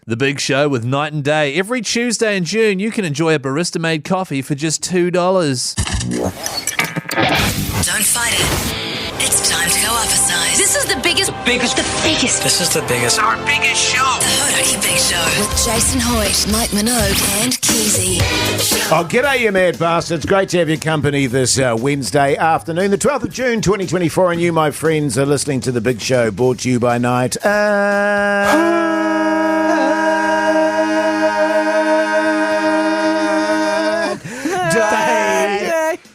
The Big Show with Night and Day. Every Tuesday in June, you can enjoy a barista-made coffee for just $2. Don't fight it. It's time to go up a size. This is the biggest. This is the biggest. Our biggest show. The Hodaki Big Show. With Jason Hoyt, Mike Minogue and Keezy. Oh, g'day, you mad bastards. Great to have your company this Wednesday afternoon, the 12th of June, 2024. And you, my friends, are listening to The Big Show, brought to you by Night.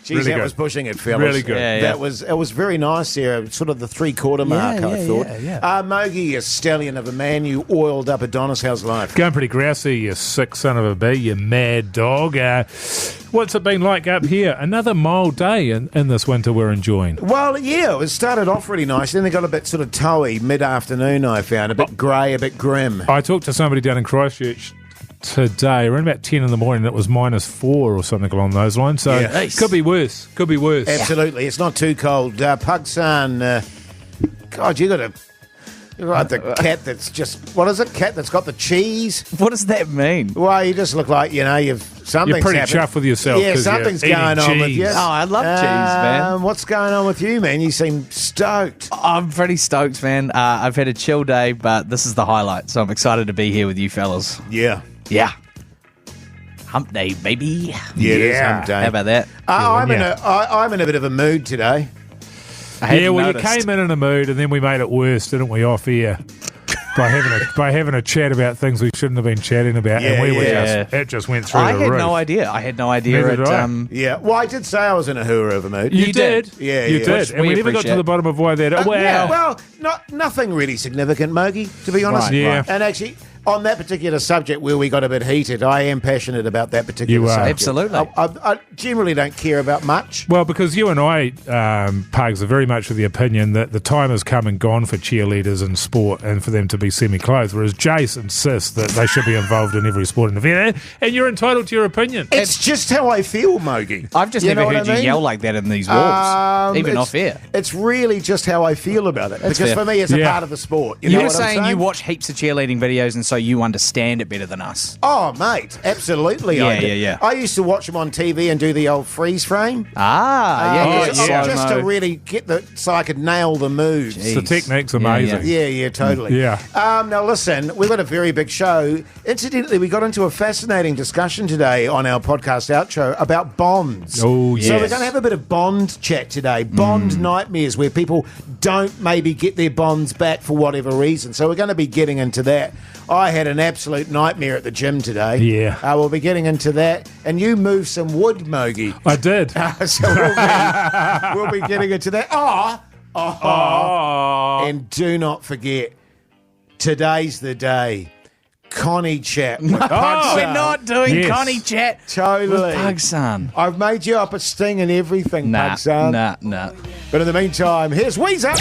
Jeez, Really that good. was pushing it, fellas. Really good. Yeah. It was very nice there, sort of the three-quarter mark, I thought. Mogi, you stallion of a man, you oiled up Adonis, how's life? Going pretty grousey, you sick son of a bee, you mad dog. What's it been like up here? Another mild day in this winter we're enjoying. Well, yeah, it started off really nice, then it got a bit sort of towy mid-afternoon, I found, a bit grey, a bit grim. I talked to somebody down in Christchurch today, around about 10 in the morning, it was -4 or something along those lines. So Yeah. could be worse. Could be worse. Absolutely, it's not too cold. Pugs, God, you're the cat that's just, what is it, cat that's got the cheese? What does that mean? Well, you just look like, something's You're pretty happened. chuffed with yourself. Yeah, 'cause you're something's eating going on with cheese. you. Oh, I love cheese, man. What's going on with you, man? You seem stoked. I'm pretty stoked, man. I've had a chill day, but this is the highlight, so I'm excited to be here with you fellas. Yeah. Yeah. Hump day, baby. Yeah, it is hump day. How about that? I'm in a bit of a mood today. I hadn't Yeah, well, noticed. you came in a mood, and then we made it worse, didn't we, off air? by having a chat about things we shouldn't have been chatting about, and we were it just went through I the had roof. no idea. I had no idea. Neither did I. Yeah, well, I did say I was in a hooer of a mood. You did. Yeah, you yeah. did. Which And we we never got to appreciate. the bottom of why that. Well, nothing really significant, Mogi, to be honest. Right, Yeah. And actually, on that particular subject where we got a bit heated, I am passionate about that particular You are. subject. Absolutely. I generally don't care about much. Well, because you and I, Pugs, are very much of the opinion that the time has come and gone for cheerleaders in sport and for them to be semi-clothed, whereas Jase insists that they should be involved in every sporting event, and you're entitled to your opinion. It's just how I feel, Mogi. I've just You never know what heard I you mean? yell like that in these walls, even it's- off air. It's really just how I feel about it. Because fair. for me, it's a Yeah. part of the sport. You know were what I'm saying you watch heaps of cheerleading videos, and so you understand it better than us. Oh, mate, absolutely. I Yeah, do. yeah. I used to watch them on TV and do the old freeze frame. Just to really get so I could nail the moves. The technique's amazing. Yeah, totally. Yeah. Now, listen, we've got a very big show. Incidentally, we got into a fascinating discussion today on our podcast outro about bonds. Oh, So yes. we're going to have a bit of bond chat today. Bond nightmares where people don't maybe get their bonds back for whatever reason. So we're going to be getting into that. I had an absolute nightmare at the gym today. Yeah. We'll be getting into that. And you moved some wood, Mogi. I did. So we'll be getting into that. And do not forget, today's the day. Connie chat. With Pugson. We're not doing Yes. Connie chat Totally. with Pugson. I've made you up a sting and everything, Nah, Pugson. nah. But in the meantime, here's Weezer.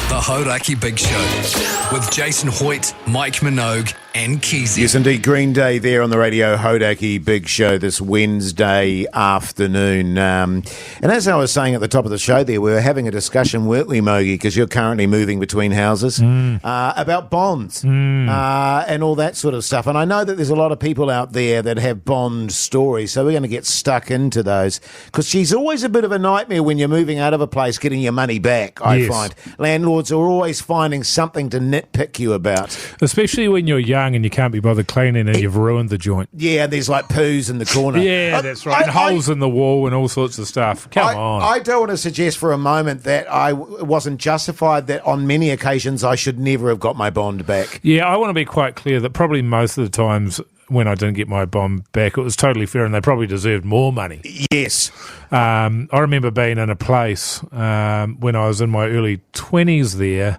The Hodaki Big Show with Jason Hoyt, Mike Minogue, and Keezy. Yes, indeed. Green Day there on the radio. Hodaki Big Show this Wednesday afternoon. And as I was saying at the top of the show there, we were having a discussion, weren't we, Mogi, because you're currently moving between houses, about bonds and all that sort of stuff. And I know that there's a lot of people out there that have bond stories, so we're going to get stuck into those. Because she's always a bit of a nightmare when you're moving out of a place, getting your money back, I Yes. find. Landlords are always finding something to nitpick you about. Especially when you're young and you can't be bothered cleaning and you've ruined the joint. Yeah, there's like poos in the corner. Yeah, that's right. And holes in the wall and all sorts of stuff. Come on. I don't want to suggest for a moment that I wasn't justified, that on many occasions I should never have got my bond back. Yeah, I want to be quite clear that probably most of the times when I didn't get my bond back, it was totally fair and they probably deserved more money. Yes. I remember being in a place when I was in my early 20s there.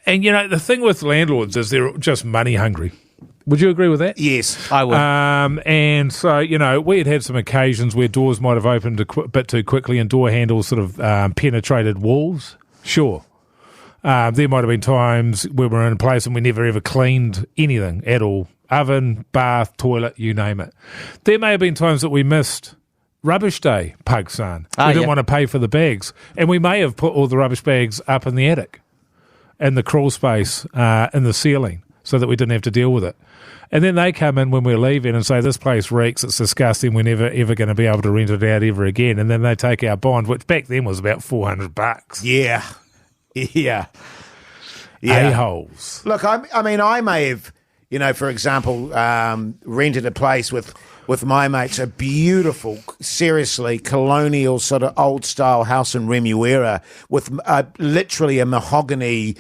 And, you know, the thing with landlords is they're just money hungry. Would you agree with that? Yes. I would. And so, you know, we had some occasions where doors might have opened a bit too quickly and door handles sort of penetrated walls. Sure. There might have been times where we were in a place and we never ever cleaned anything at all. Oven, bath, toilet, you name it. There may have been times that we missed rubbish day, Pugson. We didn't want to pay for the bags. And we may have put all the rubbish bags up in the attic, in the crawl space, in the ceiling. so that we didn't have to deal with it. And then they come in when we're leaving and say, this place reeks, it's disgusting, we're never ever going to be able to rent it out ever again. And then they take our bond, which back then was about $400. Yeah. Yeah. A-holes. Look, I mean, I may have, for example, rented a place with my mates, a beautiful, seriously colonial sort of old-style house in Remuera with literally a mahogany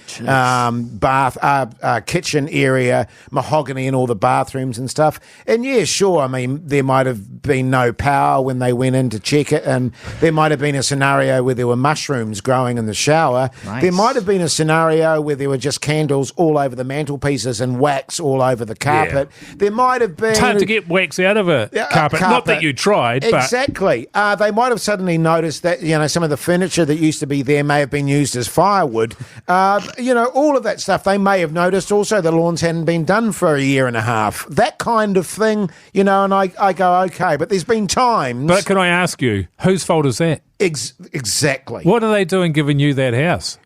kitchen area, mahogany in all the bathrooms and stuff. And, yeah, sure, I mean, there might have been no power when they went in to check it, and there might have been a scenario where there were mushrooms growing in the shower. Nice. There might have been a scenario where there were just candles all over the mantelpieces and wax all over the carpet. Yeah. There might have been... It's hard to get wax out of it. Carpet. Not that you tried, but... Exactly. They might have suddenly noticed that, some of the furniture that used to be there may have been used as firewood. All of that stuff they may have noticed. Also, the lawns hadn't been done for a year and a half. That kind of thing, and I go, okay. But there's been times... But can I ask you, whose fault is that? Exactly. What are they doing giving you that house?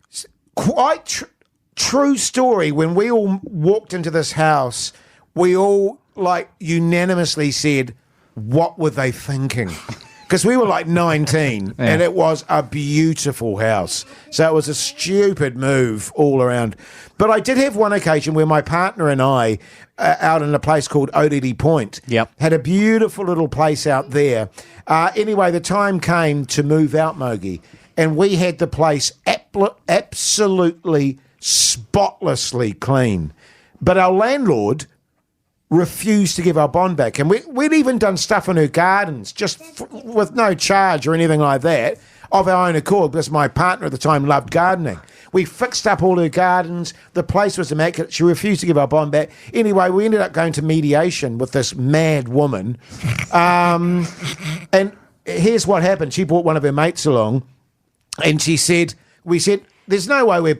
Quite true story. When we all walked into this house, we all, unanimously said... What were they thinking? Because we were 19 and it was a beautiful house. So it was a stupid move all around. But I did have one occasion where my partner and I, out in a place called Odidi Point, had a beautiful little place out there. Anyway, the time came to move out, Mogi, and we had the place absolutely spotlessly clean. But our landlord... refused to give our bond back. And we'd even done stuff in her gardens, just with no charge or anything like that, of our own accord, because my partner at the time loved gardening. We fixed up all her gardens. The place was immaculate. She refused to give our bond back. Anyway, we ended up going to mediation with this mad woman. And here's what happened. She brought one of her mates along, and we said, there's no way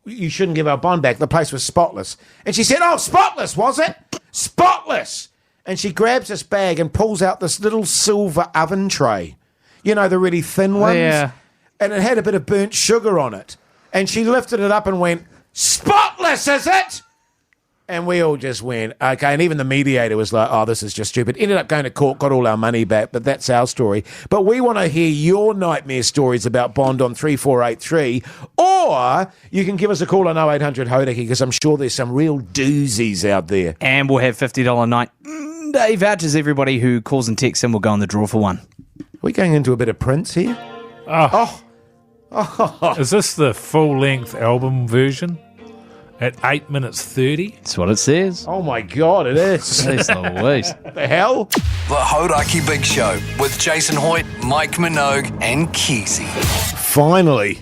you shouldn't give our bond back. The place was spotless. And she said, oh, spotless, was it? Spotless! And she grabs this bag and pulls out this little silver oven tray. The really thin ones? Yeah. And it had a bit of burnt sugar on it. And she lifted it up and went, spotless, is it? And we all just went, okay. And even the mediator was like, oh, this is just stupid. Ended up going to court, got all our money back, but that's our story. But we want to hear your nightmare stories about Bond on 3483, or you can give us a call on 0800 Hodaki, because I'm sure there's some real doozies out there. And we'll have $50 night day vouchers. Everybody who calls and texts in will go in the draw for one. Are we going into a bit of Prince here? Oh. Is this the full-length album version? At 8 minutes 30? That's what it says. Oh, my God, it is. Jeez Louise. The hell? The Hodaki Big Show with Jason Hoyt, Mike Minogue, and Keezy. Finally.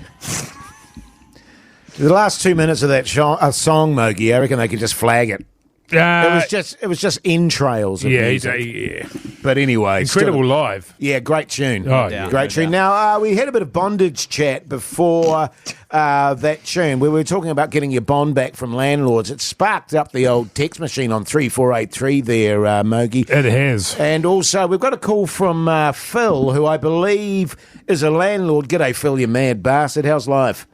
The last 2 minutes of that song, Mogi, I reckon they could just flag it. It was just entrails of music. Yeah. But anyway. Incredible live. Yeah, great tune. Oh, yeah. Great tune. Now, we had a bit of bondage chat before that tune. We were talking about getting your bond back from landlords. It sparked up the old text machine on 3483 there, Mogi. It has. And also, we've got a call from Phil, who I believe is a landlord. G'day, Phil, you mad bastard. How's life?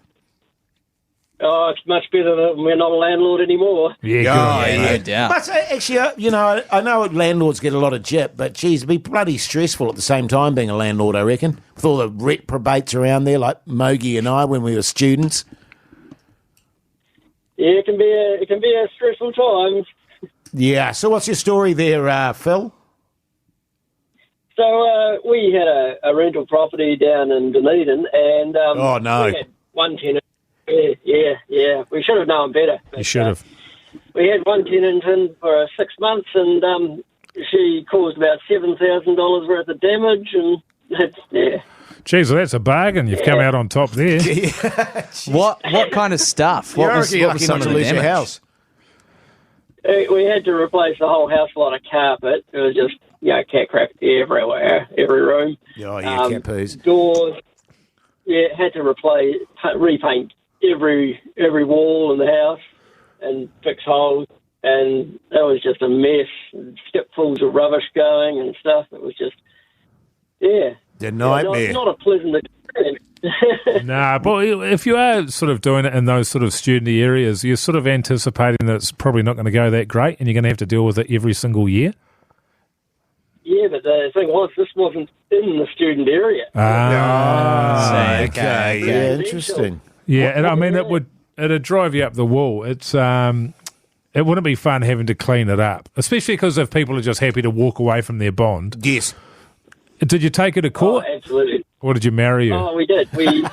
Oh, it's much better that we're not a landlord anymore. Yeah, no doubt. But actually, I know landlords get a lot of jip, but geez, it'd be bloody stressful at the same time being a landlord, I reckon, with all the reprobates around there like Mogi and I when we were students. Yeah, it can be a stressful time. Yeah. So what's your story there, Phil? So we had a rental property down in Dunedin, and oh no, we had one tenant. Yeah. We should have known better. You should have. We had one tenant in for 6 months, and she caused about $7,000 worth of damage, and yeah. Jeez, well, that's a bargain. You've come out on top there. What kind of stuff? What was some of the lose damage? your house? We had to replace the whole house, a lot of carpet. It was just, cat crap everywhere, every room. Oh, yeah, cat poos. Doors. Yeah, had to repaint every wall in the house and fix holes, and that was just a mess. Skipfuls of rubbish going and stuff. It was just, The nightmare. Not a pleasant experience. Nah, but if you are sort of doing it in those sort of studenty areas, you're sort of anticipating that it's probably not going to go that great and you're going to have to deal with it every single year? Yeah, but the thing was, this wasn't in the student area. Okay. Yeah, interesting. Yeah, and I mean, it'd drive you up the wall. It wouldn't be fun having to clean it up, especially because if people are just happy to walk away from their bond. Yes. Did you take it to court? Oh, absolutely. Or did you marry her? Oh, we did. We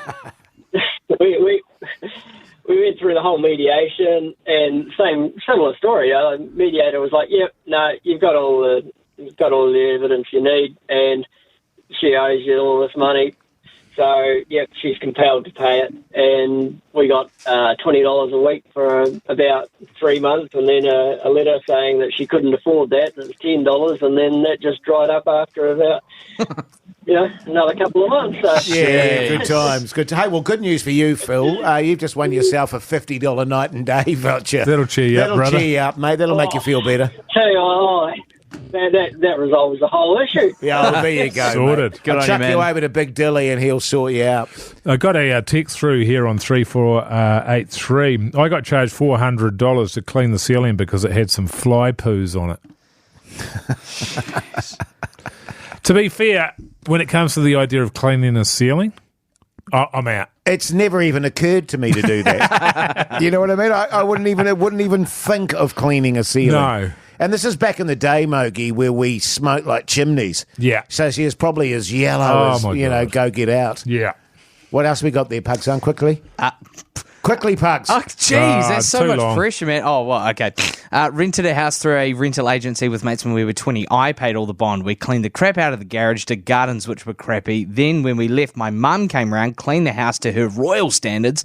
went through the whole mediation, and similar story. The mediator was like, "Yep, no, you've got all the evidence you need, and she owes you all this money. So, yep, she's compelled to pay it." And we got $20 a week for about 3 months, and then a letter saying that she couldn't afford that. It was $10, and then that just dried up after about, another couple of months. So. Yeah, good times. Good. Hey, well, good news for you, Phil. You've just won yourself a $50 night and day voucher. That'll cheer you up, brother. That'll cheer you up, mate. That'll make you feel better. Tell you that resolves the whole issue. Yeah, well, there you go. Sorted. Mate. I'll chuck you over to Big Dilly and he'll sort you out. I got a text through here on 3483. I got charged $400 to clean the ceiling because it had some fly poos on it. To be fair, when it comes to the idea of cleaning a ceiling, I'm out. It's never even occurred to me to do that. You know what I mean? I wouldn't even think of cleaning a ceiling. No. And this is back in the day, Mogi, where we smoked like chimneys. Yeah. So she is probably as yellow as, go get out. Yeah. What else we got there, Pugs? Quickly. Quickly, Pugs. Oh, jeez, that's so too much long. pressure, man. Oh, well, okay. Rented a house through a rental agency with mates when we were 20. I paid all the bond. We cleaned the crap out of the garage, did gardens, which were crappy. Then when we left, my mum came around, cleaned the house to her royal standards,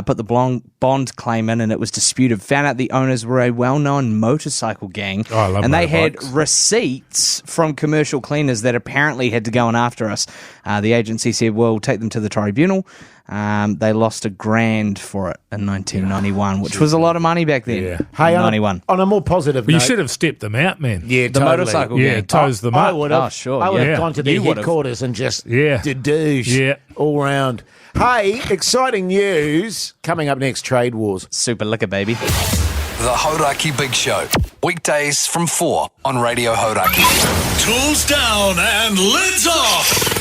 put the bond claim in, and it was disputed. Found out the owners were a well-known motorcycle gang. Oh, I love and they had motorbikes. receipts from commercial cleaners that apparently had to go on after us. The agency said, we'll take them to the tribunal. They lost $1,000 for it in 1991, which was a lot of money back then. Yeah. Hey, 91. on a more positive Well, you note. should have stepped them out, man. Yeah, The totally. motorcycle Yeah, gang. toes them I up. would have. Oh, sure, I would yeah. have gone to their You would've. headquarters and just Yeah. douche Yeah. all round. Hey, exciting news coming up next, Trade Wars. Super liquor, baby. The Hodaki Big Show. Weekdays from 4 on Radio Hodaki. Tools down and lids off.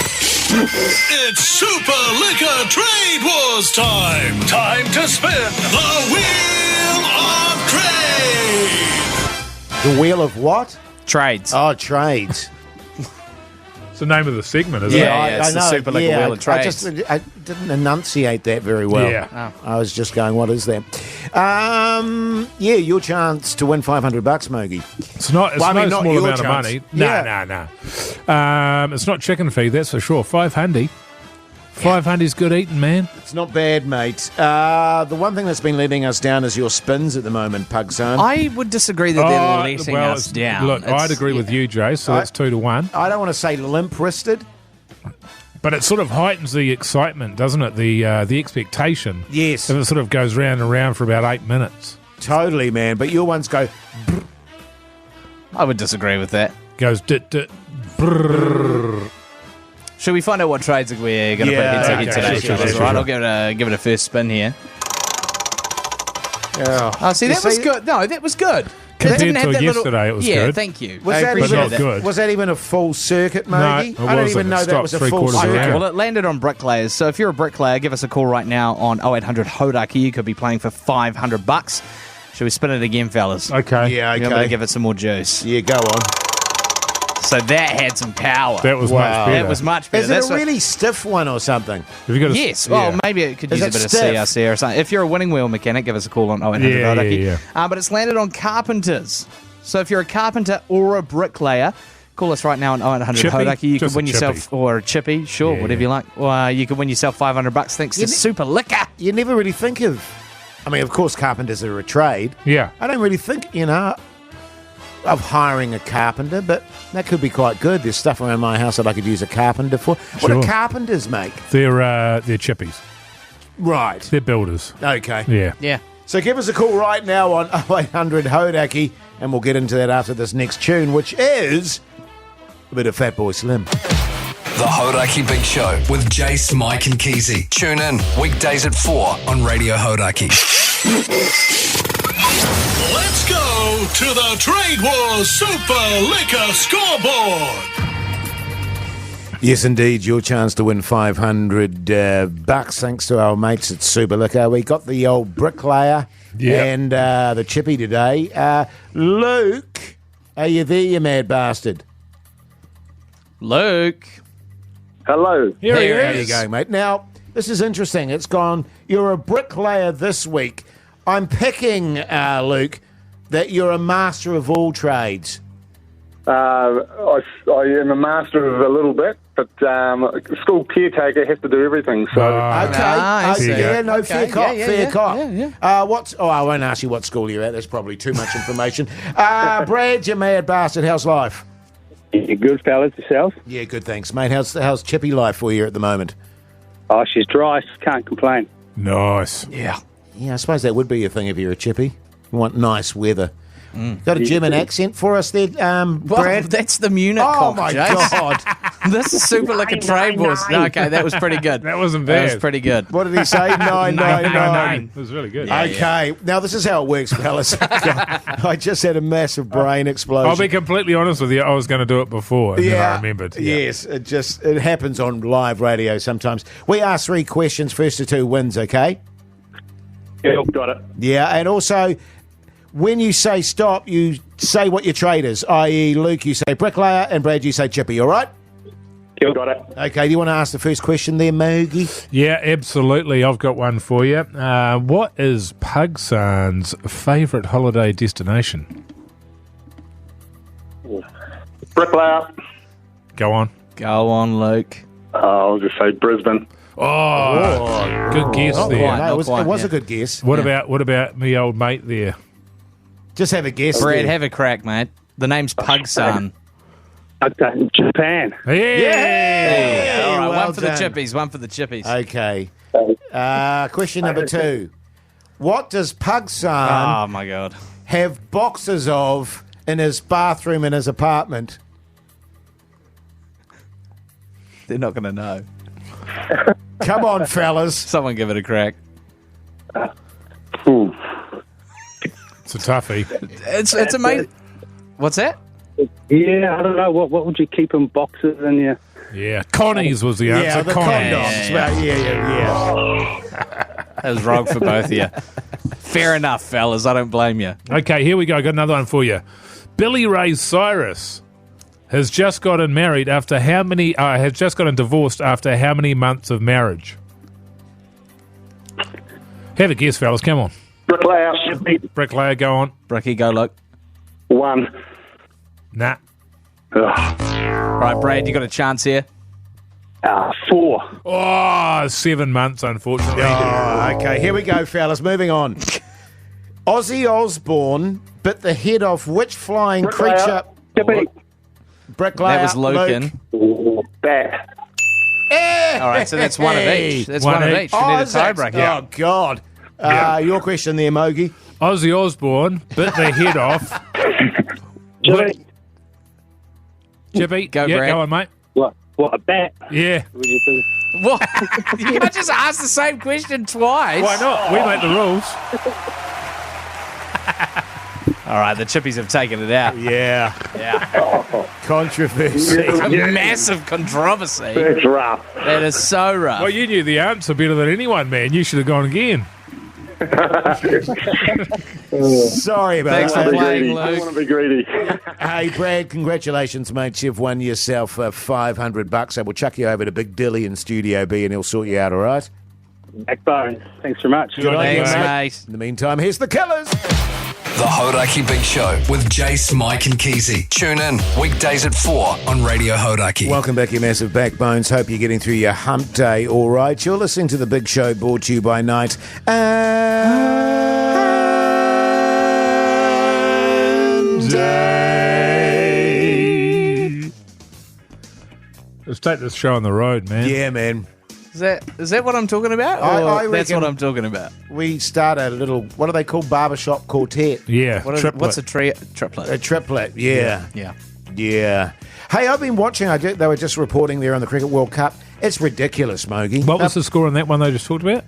It's Super Liquor Trade Wars time. Time to spin the Wheel of Trade. The wheel of what? Trades. Oh, trades. It's the name of the segment, isn't Yeah, it? it's the Super Liquor Wheel of Trades. I didn't enunciate that very well. Yeah. I was just going, what is that? Your chance to win $500, Mogi. It's not. It's Well, I mean, no not small your amount chance. of money. Yeah. No. It's not chicken feed, that's for sure. $500. $500's good eating, man. It's not bad, mate. The one thing that's been letting us down is your spins at the moment, Pugson. I would disagree that they're letting us down. Look, I'd agree with you, Jase. So that's 2-1. I don't want to say limp-wristed. But it sort of heightens the excitement, doesn't it? The expectation. Yes. If it sort of goes round and round for about 8 minutes. Totally, man. But your ones go... I would disagree with that. Goes brrrr. Should we find out what trades we're going to put head to head today? sure, That's sure, right. sure. I'll give it a first spin here. Oh, See, that was good. No, that was good. Compared It to didn't have yesterday, it was yeah, good. thank you. Was I that appreciate not that. good. Was that even a full circuit, Mogi? it I don't wasn't. even know It that was a stopped full three-quarters circuit. around. Well, it landed on bricklayers. So if you're a bricklayer, give us a call right now on 0800 Hodaki. You could be playing for $500. Should we spin it again, fellas? Okay. Yeah, You want me to okay. give it some more juice? Yeah, go on. So that had some power. That was much better. That was much better. Is it That's a what- really stiff one or something? Have you got a, Yes. Well, yeah. maybe it could Is use a it bit of stiff? CRC or something. If you're a winning wheel mechanic, give us a call on 0800 Yeah, Hodaki. yeah. But it's landed on carpenters. So if you're a carpenter or a bricklayer, call us right now on 0800 Chippy? Hodaki. You Just could win a yourself, chippy. or a chippy, sure, Yeah, whatever yeah. you like. Or you could win yourself $500 thanks to You ne- Super Liquor. You never really think of... I mean, of course, carpenters are a trade. Yeah. I don't really think, of hiring a carpenter, but that could be quite good. There's stuff around my house that I could use a carpenter for. What do Sure. carpenters make? They're chippies. Right. They're builders. Okay. Yeah. Yeah. So give us a call right now on 0800 Hodaki, and we'll get into that after this next tune, which is a bit of Fatboy Slim. The Hodaki Big Show with Jase, Mike and Keezy. Tune in weekdays at 4 on Radio Hodaki. Let's go to the Trade Wars Super Liquor Scoreboard. Yes, indeed, your chance to win $500 thanks to our mates at Super Liquor. We got the old bricklayer and the chippy today. Luke, are you there, you mad bastard? Luke. Hello. Here he How you is. going, mate? Now, this is interesting. It's gone, you're a bricklayer this week. I'm picking, Luke, that you're a master of all trades. I am a master of a little bit, but school caretaker has to do everything. So Nice. Yeah, no, Okay, fair cop. yeah. I won't ask you what school you're at. That's probably too much information. Brad, you mad bastard. How's life? you good, fellas, yourself? Yeah, good, thanks, mate. How's Chippy life for you at the moment? Oh, she's dry. Can't complain. Nice. Yeah. Yeah, I suppose that would be a thing if you're a Chippy. You want nice weather. Got a German accent for us there, Well, Brad? that's the Munich Oh, cock, my Jase. God. This is Super Liquor Trade Wars. No, okay, that was pretty good. That wasn't That bad. was pretty good. What did he say? 999. It was really good. Okay, now this is how it works, fellas. I just had a massive brain explosion. I'll be completely honest with you. I was going to do it before, and then I remembered. Yeah. Yes, it happens on live radio sometimes. We ask 3 questions, first to 2 wins, okay? Yeah, got it. Yeah, and also, when you say stop, you say what your trade is, i.e. Luke, you say bricklayer, and Brad, you say chippy, all right? Yeah, got it. Okay, do you want to ask the first question there, Mogi? Yeah, absolutely. I've got one for you. What is Pugsan's favourite holiday destination? Bricklayer. Go on. Go on, Luke. I'll just say Brisbane. Oh, good guess Not there. quite, no, not it was quite, a good guess. What about me old mate there? Just have a guess. Brad, there. have a crack, mate. The name's Pugsan. Okay, Japan. Yeah. All right, well one for the done. chippies, one for the chippies. Okay. Question number 2. What does Pugsan Oh, my God. have boxes of in his bathroom in his apartment? They're not going to know. Come on, fellas. Someone give it a crack. Ooh. It's a toughie. It's amazing. What's that? Yeah, I don't know. What would you keep in boxes in your... Yeah. Connie's was the answer. Yeah, the Connie's. condoms. Well, yeah. That was wrong for both of you. Fair enough, fellas. I don't blame you. Okay, here we go. Got another one for you. Billy Ray Cyrus has just gotten married after how many? Has just gotten divorced after how many months of marriage? Have a guess, fellas. Come on. Bricklayer. Bricklayer, go on. Bricky, go look. 1. Nah. Ugh. Right, Brad, you got a chance here. 4. Oh, 7 months, unfortunately. Oh, okay, here we go, fellas. Moving on. Ozzy Osbourne bit the head off which flying creature? Chippy. Bricklayer. That was Lucan. Ooh, bat. All right, so that's one of each. That's one of each. We Oh, need a is that- tiebreaker. Oh, God. Your question there, Mogi. Ozzy Osbourne bit the head off. Chippy. Chippy, Go, yeah, Brad. go on, mate. What, a bat? Yeah. Would you do? What? You can't just ask the same question twice. Why not? We make the rules. All right, the chippies have taken it out. Yeah. Yeah. Controversy. A massive controversy. That's rough. That is so rough. Well, you knew the answer better than anyone, man. You should have gone again. Sorry about Thanks for that. playing, I Luke. want to be greedy. Hey, Brad, congratulations, mate. You've won yourself $500. So we'll chuck you over to Big Dilly in Studio B and he'll sort you out, all right? Backbone. Thanks very much. Good on you, Thanks, mate. mate. In the meantime, here's the Killers. The Hodaki Big Show with Jase, Mike and Keezy. Tune in weekdays at 4 on Radio Hodaki. Welcome back, you massive backbones. Hope you're getting through your hump day all right. You're listening to The Big Show, brought to you by Night and Day. Let's take this show on the road, man. Yeah, man. Is that what I'm talking about? Or I that's reckon- what I'm talking about. We start a little, what do they call barbershop quartet? Yeah, What's a triplet? A triplet, yeah. Yeah. Yeah. Hey, I've been watching. They were just reporting there on the Cricket World Cup. It's ridiculous, Mogi. What was the score on that one they just talked about?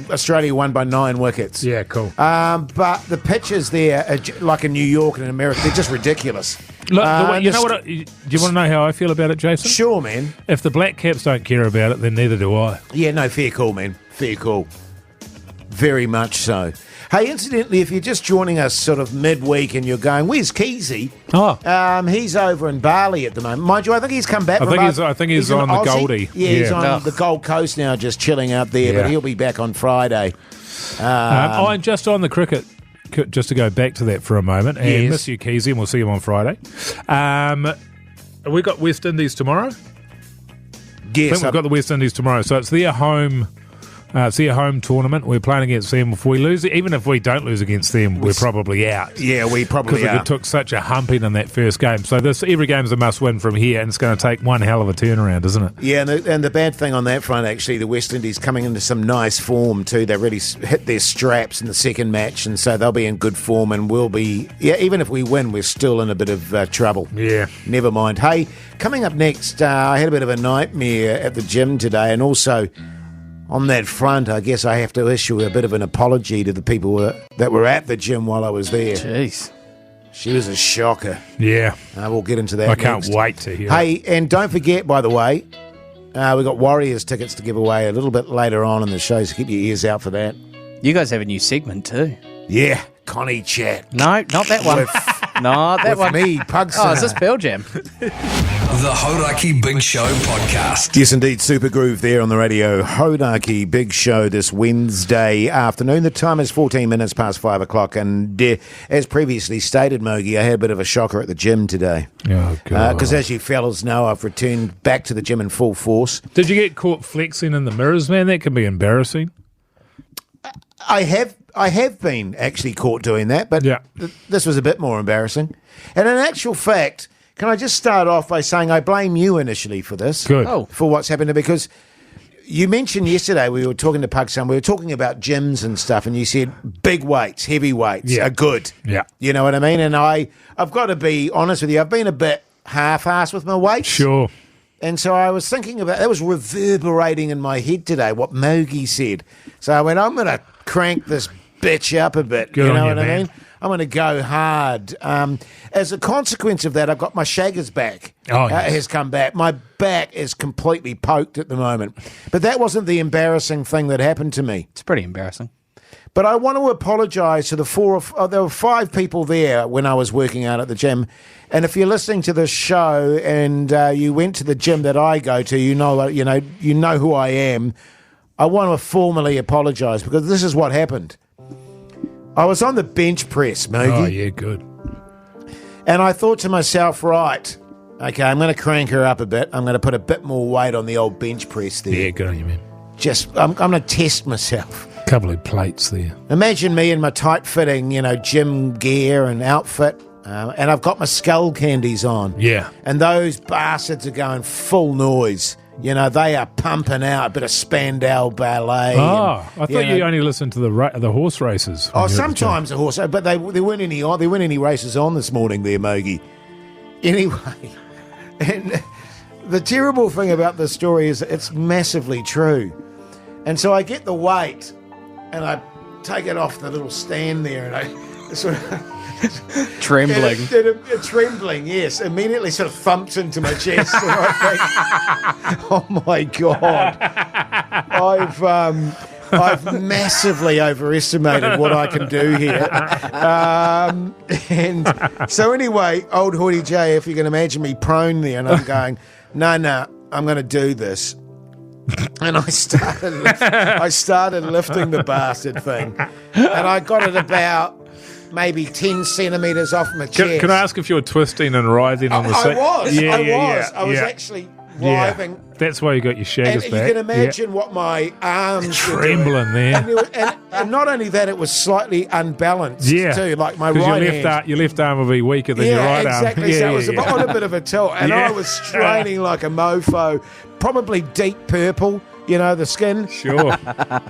Australia won by 9 wickets. Yeah, cool. But the pitches there, like in New York and in America, they're just ridiculous. Look, do you want to know how I feel about it, Jason? Sure, man. If the Black Caps don't care about it, then neither do I. Yeah, no, fair call, man. Fair call. Very much so. Hey, incidentally, if you're just joining us sort of midweek and you're going, where's Keezy? Oh. He's over in Bali at the moment. Mind you, I think he's come back. I think he's on the Aussie. Goldie. Yeah, he's on the Gold Coast now, just chilling out there, but he'll be back on Friday. I'm just on the cricket, just to go back to that for a moment, and miss you, Keezy, and we'll see you on Friday. We got West Indies tomorrow? Yes. I think we've got the West Indies tomorrow, so it's their home... it's their home tournament. We're playing against them. If we lose, even if we don't lose against them, we're probably out. Yeah, we probably are. Because it took such a humping in that first game. So every game's a must-win from here, and it's going to take one hell of a turnaround, isn't it? Yeah, and the bad thing on that front, actually, the West Indies coming into some nice form too. They really hit their straps in the second match, and so they'll be in good form, and we'll be... Yeah, even if we win, we're still in a bit of trouble. Yeah. Never mind. Hey, coming up next, I had a bit of a nightmare at the gym today, and also... On that front, I guess I have to issue a bit of an apology to the people that were at the gym while I was there. Jeez. She was a shocker. Yeah. We'll get into that I can't next. wait to hear Hey, it. and don't forget, by the way, we've got Warriors tickets to give away a little bit later on in the show, so keep your ears out for that. You guys have a new segment too. Yeah, Connie Chat. No, not that one. Not that With one. me, Pugs. Oh, is this Pearl Jam? The Hodaki Big Show podcast. Yes, indeed. Super Groove there on the radio. Hodaki Big Show this Wednesday afternoon. The time is 14 minutes past 5 o'clock. And as previously stated, Mogi, I had a bit of a shocker at the gym today. Oh, God. Because as you fellas know, I've returned back to the gym in full force. Did you get caught flexing in the mirrors, man? That can be embarrassing. I have been actually caught doing that, but this was a bit more embarrassing. And in actual fact... Can I just start off by saying I blame you initially for this? Good. For what's happened, because you mentioned yesterday we were talking to Pugs, we were talking about gyms and stuff, and you said big weights, heavy weights are good. Yeah. You know what I mean? And I've got to be honest with you, I've been a bit half-assed with my weights. Sure. And so I was thinking about, that was reverberating in my head today, what Mogi said. So I went, I'm going to crank this bitch up a bit. Good you know on what you, I man. mean? I'm going to go hard. As a consequence of that, I've got my shaggers back. Oh, yes. Has come back. My back is completely poked at the moment. But that wasn't the embarrassing thing that happened to me. It's pretty embarrassing. But I want to apologise to there were 5 people there when I was working out at the gym. And if you're listening to this show and you went to the gym that I go to, you know who I am. I want to formally apologise because this is what happened. I was on the bench press, Mogi. Oh, yeah, good. And I thought to myself, right, okay, I'm going to crank her up a bit. I'm going to put a bit more weight on the old bench press there. Yeah, good on you, man. I'm going to test myself. Couple of plates there. Imagine me in my tight-fitting, gym gear and outfit, and I've got my skull candies on. Yeah. And those bastards are going full noise. They are pumping out a bit of Spandau Ballet. Oh, I thought you only listened to the horse races. Oh, sometimes the horse, but there weren't any races on this morning there, Mogi. Anyway, and the terrible thing about this story is it's massively true. And so I get the weight, and I take it off the little stand there, and I sort of... Trembling. Trembling, yes. Immediately sort of thumps into my chest. And I think, oh my God. I've massively overestimated what I can do here. And so anyway, old Hoodie J, if you can imagine me prone there, and I'm going, no, I'm going to do this. And I started lifting the bastard thing. And I got it about... maybe 10 centimetres off my chest. Can I ask if you're twisting and writhing on the seat? I was actually writhing. That's why you got your shaggers and back. you can imagine what my arms trembling were doing. there. And not only that, it was slightly unbalanced too. Like my right hand. Your left arm will be weaker than your right arm. Exactly. So it was on a bit of a tilt. And I was straining like a mofo, probably deep purple, the skin. Sure.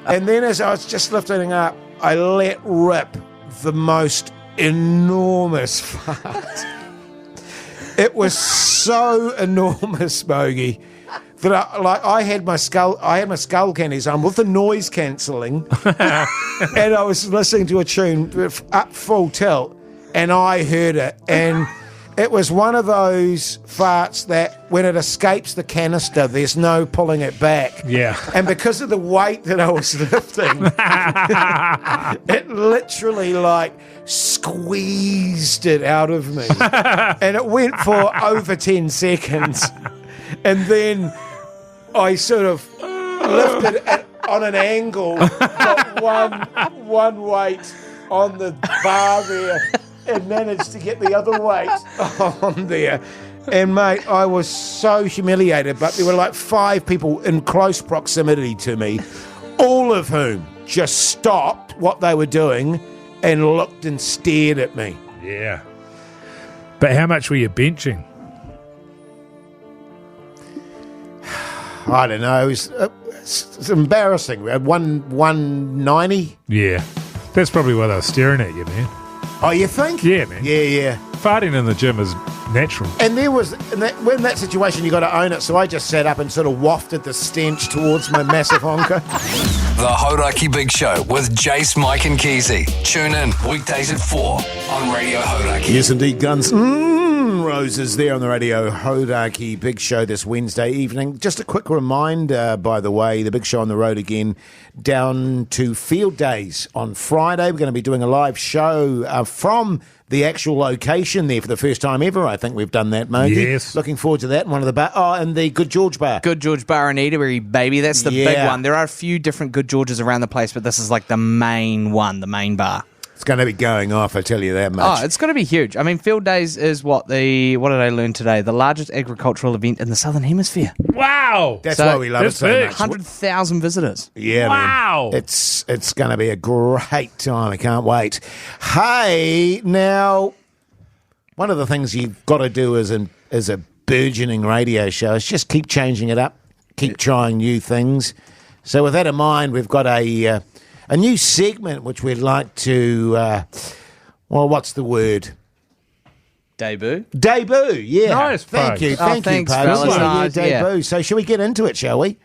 And then as I was just lifting up, I let rip the most enormous fart. It was so enormous, Bogey, that I had my skull candies on with the noise cancelling, and I was listening to a tune up full tilt, and I heard it, and it was one of those farts that when it escapes the canister, there's no pulling it back. Yeah. And because of the weight that I was lifting, it literally like squeezed it out of me. And it went for over 10 seconds. And then I sort of lifted it on an angle, got one weight on the bar there, and managed to get the other weight on there. And, mate, I was so humiliated, but there were like 5 people in close proximity to me, all of whom just stopped what they were doing and looked and stared at me. Yeah. But how much were you benching? I don't know. It's embarrassing. We had 190. Yeah. That's probably why they were staring at you, man. Oh, you think? Yeah, man. Yeah. Farting in the gym is natural. And there was, in that situation, you got to own it. So I just sat up and sort of wafted the stench towards my massive honker. The Hodaki Big Show with Jase, Mike and Keezy. Tune in weekdays at 4 on Radio Hodaki. Yes, indeed, Guns N' Roses there on the Radio Hodaki Big Show this Wednesday evening. Just a quick reminder, by the way, the Big Show on the road again down to Field Days on Friday. We're going to be doing a live show from the actual location there for the first time ever. I think we've done that, Mogi. Yes. Looking forward to that. One of the and the Good George Bar. Good George Bar in Edenbury, baby. That's the big one. There are a few different Good Georges around the place, but this is like the main one, the main bar. It's going to be going off, I tell you that much. Oh, it's going to be huge. I mean, Field Days is what did I learn today? The largest agricultural event in the Southern Hemisphere. Wow. That's why we love it so much. 100,000 visitors. Yeah, wow. Man. It's going to be a great time. I can't wait. Hey, now, one of the things you've got to do as a burgeoning radio show is just keep changing it up, keep trying new things. So with that in mind, we've got a new segment which we'd like to, what's the word? Debut, yeah. Nice, Thank you, thanks, Pugs. fellas. Yeah, Nice, debut. So shall we get into it, shall we?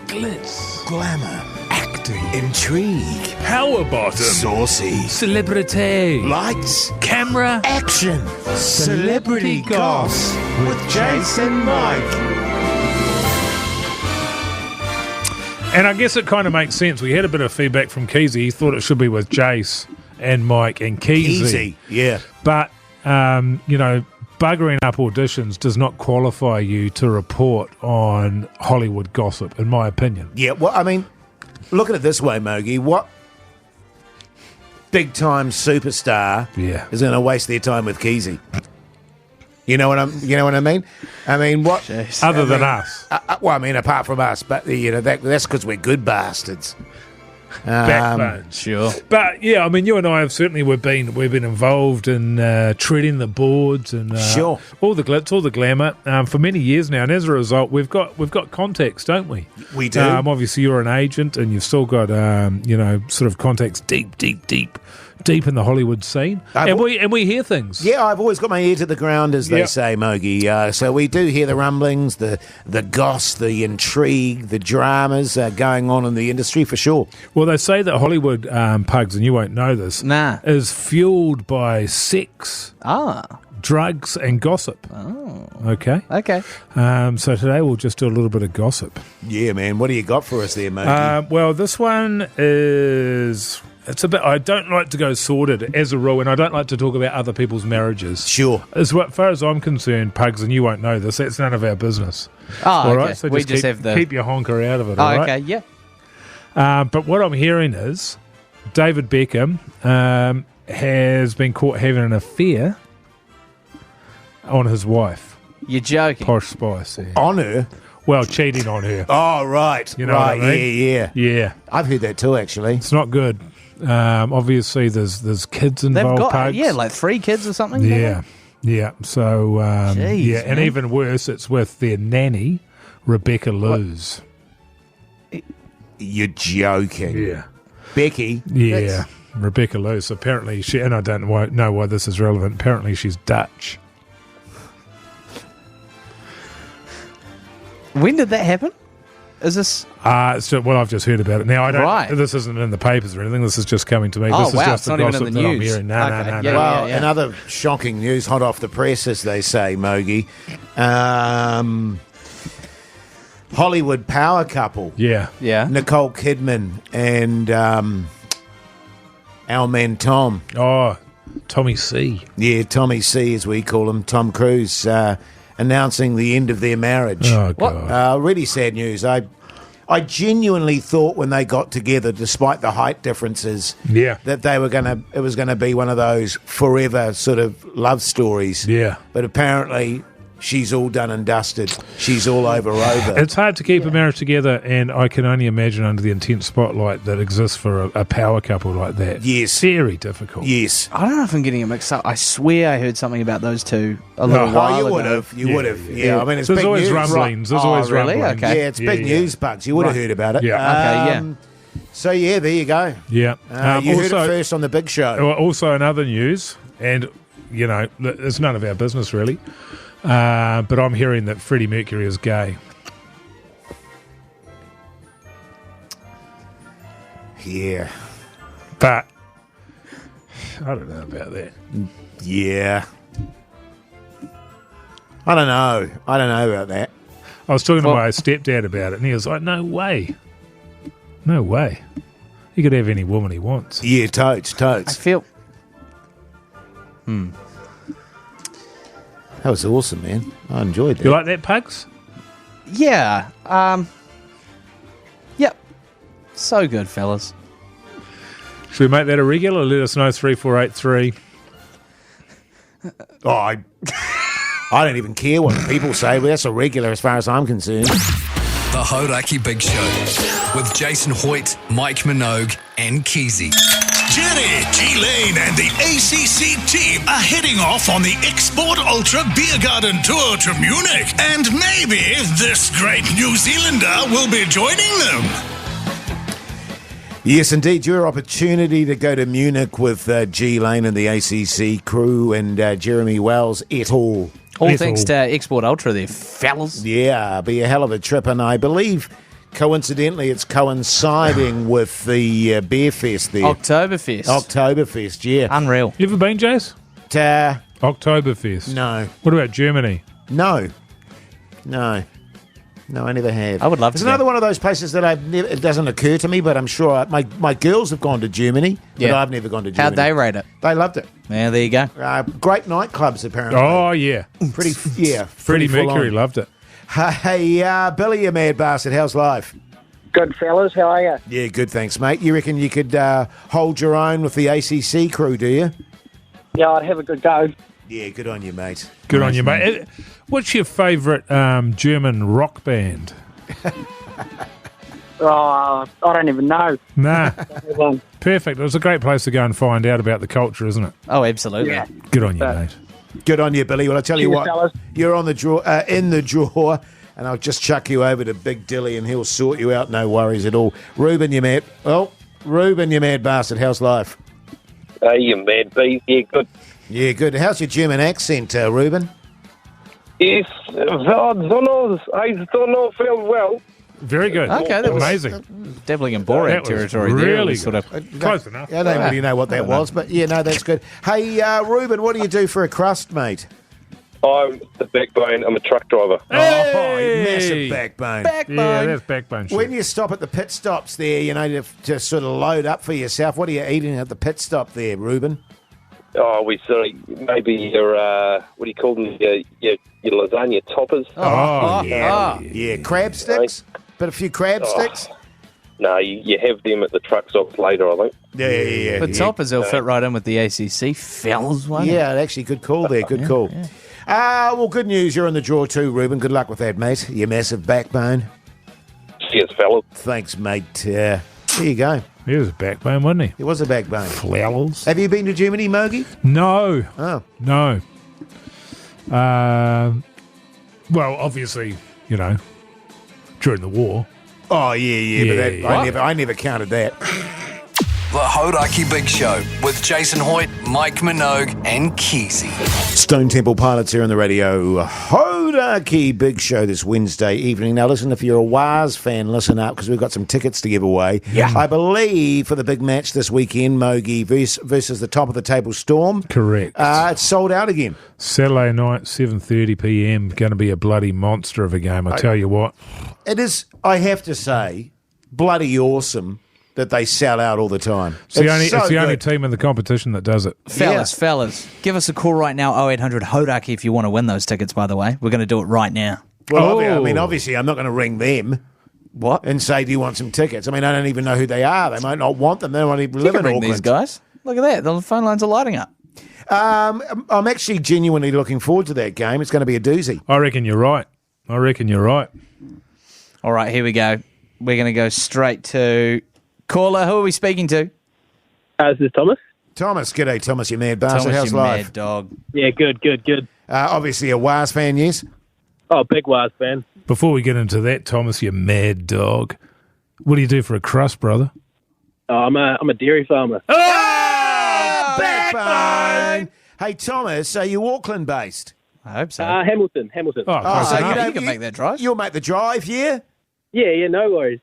Glitz, Glamour, acting, intrigue, power bottom, saucy, celebrity, lights, camera, action, celebrity goss with Jase and Mike. And I guess it kind of makes sense. We had a bit of feedback from Keezy. He thought it should be with Jase and Mike and Keezy. Easy, yeah. But, buggering up auditions does not qualify you to report on Hollywood gossip, in my opinion. Yeah, well, I mean, look at it this way, Mogi. What big-time superstar is going to waste their time with Keezy? You know what I mean? I mean, what? Other than us. Well, I mean, apart from us, but that's because we're good bastards. Backbone. Sure. But yeah, I mean, you and I have certainly we've been involved in treading the boards and sure, all the glitz, all the glamour for many years now, and as a result, we've got contacts, don't we? We do. Obviously, you're an agent, and you've still got sort of contacts deep in the Hollywood scene, and we hear things. Yeah, I've always got my ear to the ground, as they say, Mogi. So we do hear the rumblings, the goss, the intrigue, the dramas going on in the industry for sure. Well, they say that Hollywood, Pugs, and you won't know this, is fueled by sex, drugs, and gossip. Oh, okay. So today we'll just do a little bit of gossip. Yeah, man. What do you got for us there, Mogi? Well, this one is. It's a bit. I don't like to go sordid as a rule, and I don't like to talk about other people's marriages. Sure. As far as I'm concerned, Pugs, and you won't know this, that's none of our business. Oh, all okay. right? So we just keep your honker out of it, all right? Okay, yeah. But what I'm hearing is David Beckham has been caught having an affair on his wife. You're joking. Posh Spice. Yeah. On her? Well, cheating on her. Oh, right. You know right, what I mean? Yeah. I've heard that too, actually. It's not good. Obviously, there's kids involved. They've got like 3 kids or something. Yeah. So Jeez, and even worse, it's with their nanny, Rebecca Luz. You're joking. Yeah, Becky. Yeah, Rebecca Luz. Apparently, and I don't know why this is relevant. Apparently, she's Dutch. When did that happen? Is this... So, well, I've just heard about it. Now, I don't. Right. This isn't in the papers or anything. This is just coming to me. Oh, This is wow, just it's not even in the that I'm news. hearing. No, Okay, no. yeah. Well, another shocking news, hot off the press, as they say, Mogi. Hollywood power couple. Yeah. Yeah. Nicole Kidman and our man Tom. Oh, Tommy C. Yeah, Tommy C, as we call him, Tom Cruise, announcing the end of their marriage. Oh, God. Really sad news. I genuinely thought when they got together, despite the height differences, Yeah. that it was gonna be one of those forever sort of love stories. Yeah. But apparently she's all done and dusted. She's all over. It's hard to keep a marriage together, and I can only imagine under the intense spotlight that exists for a power couple like that. Yes. Very difficult. Yes. I don't know if I'm getting it mixed up. I swear I heard something about those two a little while you ago. would have. You would have. Yeah. I mean, it's There's big always news. rumblings. There's Oh, always really? rumblings. Okay. Yeah, it's big news, Bugs. You would have heard about it. Yeah. Okay, yeah. So, yeah, there you go. Yeah. You heard it first on the big show. Also, in other news, and, you know, it's none of our business, really, but I'm hearing that Freddie Mercury is gay. Yeah. But I don't know about that. Yeah. I don't know about that. I was talking to my stepdad about it, and he was like, no way. No way. He could have any woman he wants. Yeah, totes. I feel... That was awesome, man. I enjoyed that. You like that, Pugs? Yeah. Yep. So good, fellas. Should we make that a regular? Let us know, 3483. Oh, I don't even care what people say, but that's a regular as far as I'm concerned. The Hodaki Big Show with Jason Hoyt, Mike Minogue, and Keezy. Jenny, G-Lane and the ACC team are heading off on the Export Ultra Beer Garden Tour to Munich. And maybe this great New Zealander will be joining them. Yes, indeed. Your opportunity to go to Munich with G Lane and the ACC crew and Jeremy Wells et al. All thanks to Export Ultra there, fellas. Yeah, be a hell of a trip. And I believe, coincidentally, it's coinciding with the Beer Fest there. Oktoberfest, yeah. Unreal. You ever been, Jase? Oktoberfest. No. What about Germany? No, I never have. I would love It's to. another one of those places that it doesn't occur to me, but I'm sure my girls have gone to Germany, but I've never gone to Germany. How'd they rate it? They loved it. Yeah, there you go. Great nightclubs, apparently. Oh, yeah. Freddie Freddie Mercury loved it. Hey, Billy, you mad bastard, how's life? Good fellas, how are you? Yeah, good, thanks, mate. You reckon you could hold your own with the ACC crew, do you? Yeah, I'd have a good go. Yeah, good on you, mate. Good on you, mate. What's your favourite German rock band? Oh, I don't even know. Nah. Perfect. It was a great place to go and find out about the culture, isn't it? Oh, absolutely. Yeah. Good on you, mate. Good on you, Billy. Well, I tell you Cheers, what, fellas. you're on the draw, in the draw, and I'll just chuck you over to Big Dilly, and he'll sort you out. No worries at all. Ruben, you mad bastard. How's life? You mad bee. Yeah, good. Yeah, good. How's your German accent, Ruben? Yes, I don't know very well. Very good. Okay, that was amazing. dabbling in Borat That was territory there. really It was sort of Close enough. I don't really know what that was, but yeah, no, that's good. Hey, Ruben, what do you do for a crust, mate? I'm the backbone. I'm a truck driver. Hey! Oh, massive backbone. Yeah, that's backbone shit. When you stop at the pit stops there, you know, to sort of load up for yourself, what are you eating at the pit stop there, Ruben? Oh, we sort of maybe your what do you call them? Your lasagna toppers. Yeah, crab sticks? But a few crab sticks? No, you have them at the truck stops later, I think. Yeah. But toppers will fit right in with the ACC, fellas, won't it? Yeah, actually, good call there. Good call. Well, good news. You're in the draw too, Ruben. Good luck with that, mate. Your massive backbone. Cheers, fellas. Thanks, mate. There you go. He was a backbone, wasn't he? It was a backbone. Flowers. Have you been to Germany, Mogi? No. Oh. No. Well, obviously, you know, during the war. Oh, yeah. But Yeah. I never counted that. The Hodaki Big Show with Jason Hoyt, Mike Minogue, and Keezy. Stone Temple Pilots here on the radio. Hodaki Big Show this Wednesday evening. Now, listen, if you're a Waz fan, listen up because we've got some tickets to give away. Yeah. I believe for the big match this weekend, Mogi versus the top of the table Storm. Correct. It's sold out again. Saturday night, 7:30 p.m. Going to be a bloody monster of a game, I tell you what. It is, I have to say, bloody awesome that they sell out all the time. It's the so only good. team in the competition that does it. Fellas, give us a call right now, 0800 Hodaki, if you want to win those tickets, by the way. We're going to do it right now. Well, obviously, I'm not going to ring them. What? And say, do you want some tickets? I mean, I don't even know who they are. They might not want them. They might even live in ring Auckland. these guys. Look at that. The phone lines are lighting up. I'm actually genuinely looking forward to that game. It's going to be a doozy. I reckon you're right. All right, here we go. We're going to go straight to caller. Who are we speaking to? This is Thomas. Thomas, g'day, Thomas, you mad bastard. Thomas, How's you life? mad dog. Yeah, good. Obviously a Waz fan, yes? Oh, big Waz fan. Before we get into that, Thomas, you mad dog. What do you do for a crust, brother? Oh, I'm a dairy farmer. Backbone! Hey, Thomas, are you Auckland-based? I hope so. Hamilton. Oh, so you can make that drive. You'll make the drive, yeah? Yeah, no worries.